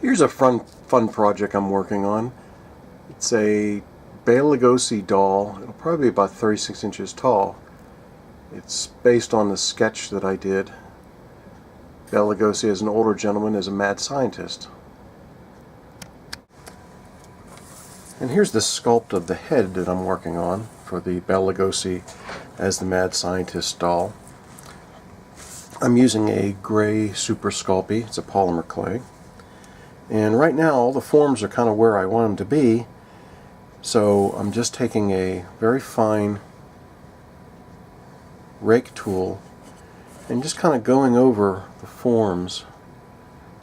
Here's a fun project I'm working on. It's a Bela Lugosi doll. It'll probably be about 36 inches tall. It's based on the sketch that I did. Bela Lugosi as an older gentleman is a mad scientist. And here's the sculpt of the head that I'm working on for the Bela Lugosi as the mad scientist doll. I'm using a gray Super Sculpey. It's a polymer clay. And right now all the forms are kind of where I want them to be, so I'm just taking a very fine rake tool and just kind of going over the forms,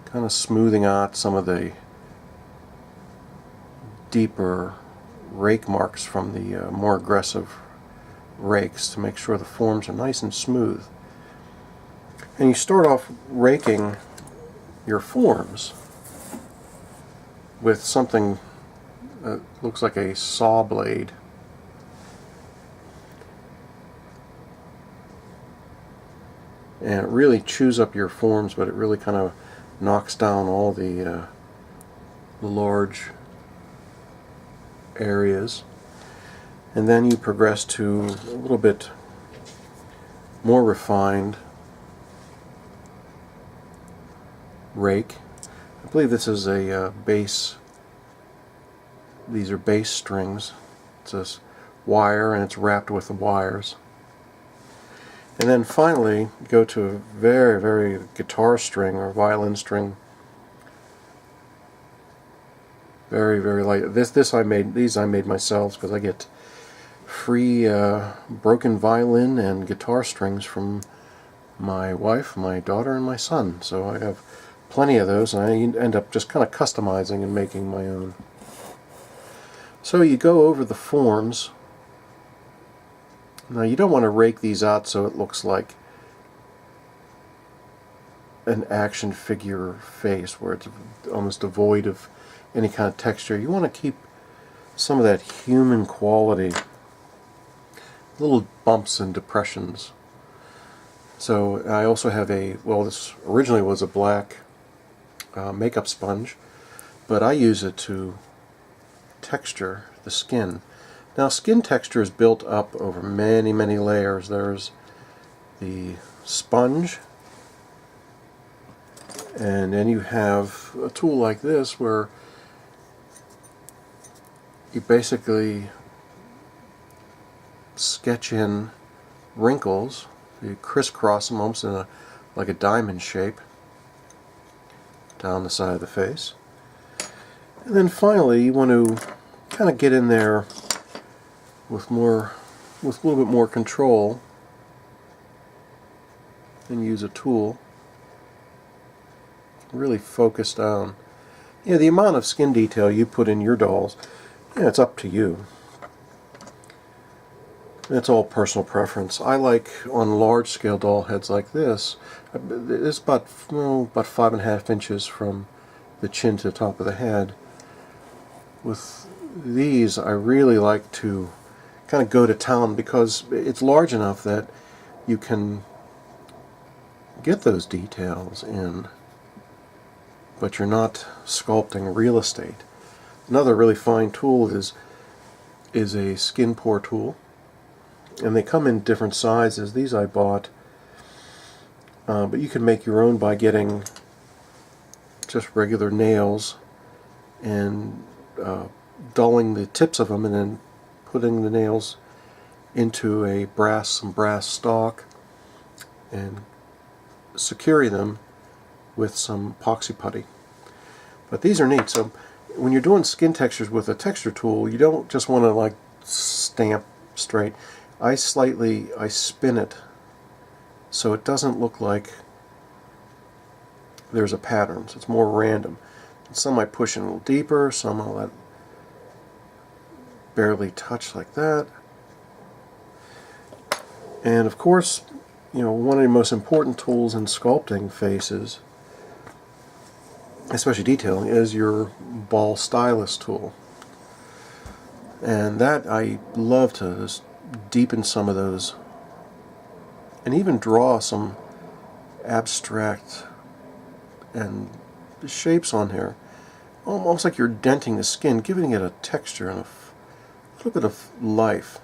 kind of smoothing out some of the deeper rake marks from the more aggressive rakes to make sure the forms are nice and smooth. And you start off raking your forms with something that looks like a saw blade. And it really chews up your forms, but it really kind of knocks down all the large areas. And then you progress to a little bit more refined rake. I believe this is a bass. These are bass strings. It's a wire and it's wrapped with the wires. And then finally go to a very guitar string or violin string. Very light. These I made myself because I get free broken violin and guitar strings from my wife, my daughter, and my son. So I have plenty of those, and I end up just kind of customizing and making my own. So you go over the forms. Now you don't want to rake these out so it looks like an action figure face where it's almost devoid of any kind of texture. You want to keep some of that human quality, little bumps and depressions. So I also have this originally was a black makeup sponge, but I use it to texture the skin. Now skin texture is built up over many layers. There's the sponge, and then you have a tool like this where you basically sketch in wrinkles. You crisscross them almost in like a diamond shape down the side of the face. And then finally you want to kind of get in there with a little bit more control and use a tool. Really focus down. The amount of skin detail you put in your dolls, it's up to you. It's all personal preference. I like on large scale doll heads like this. It's about 5.5 inches from the chin to the top of the head. With these, I really like to kind of go to town because it's large enough that you can get those details in, but you're not sculpting real estate. Another really fine tool is a skin pour tool. And they come in different sizes. These I bought, but you can make your own by getting just regular nails and dulling the tips of them, and then putting the nails into some brass stock and securing them with some epoxy putty. But these are neat. So when you're doing skin textures with a texture tool, you don't just want to like stamp straight. I spin it so it doesn't look like there's a pattern, so it's more random. Some I push in a little deeper, some I'll let barely touch like that. And of course, one of the most important tools in sculpting faces, especially detailing, is your ball stylus tool. And that I love to just deepen some of those and even draw some abstract and shapes on here. almost like you're denting the skin, giving it a texture and a little bit of life.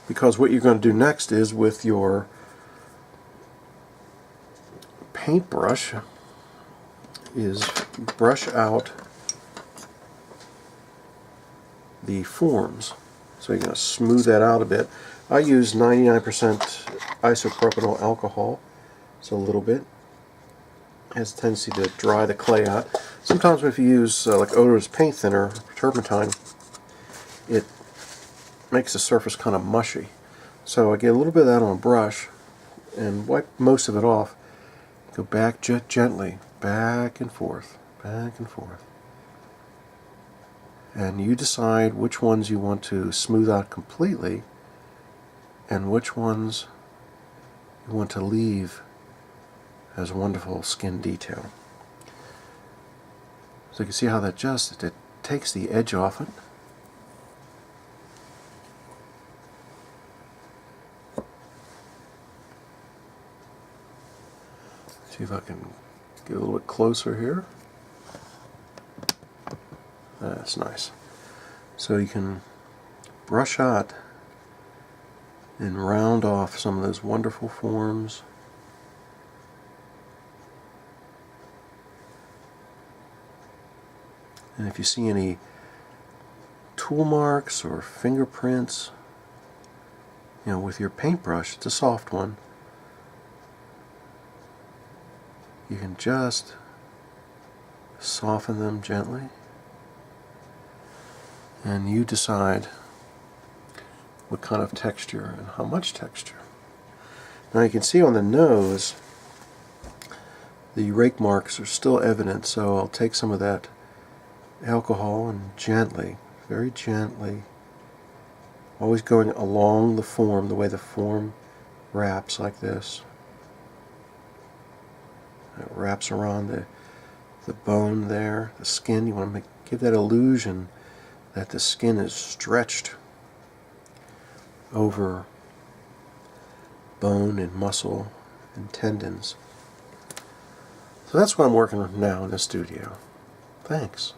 Because what you're going to do next is, with your paintbrush, is brush out the forms. So you're going to smooth that out a bit. I use 99% isopropyl alcohol, so a little bit. It has a tendency to dry the clay out. Sometimes if you use like odorless paint thinner, turpentine, it makes the surface kind of mushy. So I get a little bit of that on a brush and wipe most of it off. Go back gently, back and forth, back and forth. And you decide which ones you want to smooth out completely and which ones you want to leave as wonderful skin detail. So you can see how that it takes the edge off it. See if I can get a little bit closer here. That's nice. So you can brush out and round off some of those wonderful forms. And if you see any tool marks or fingerprints, you know, with your paintbrush, it's a soft one, you can just soften them gently, and you decide what kind of texture and how much texture. Now you can see on the nose the rake marks are still evident, so I'll take some of that alcohol and gently, very gently, always going along the form, the way the form wraps like this. It wraps around the bone there, the skin. You want to give that illusion that the skin is stretched over bone and muscle and tendons. So that's what I'm working on now in the studio. Thanks.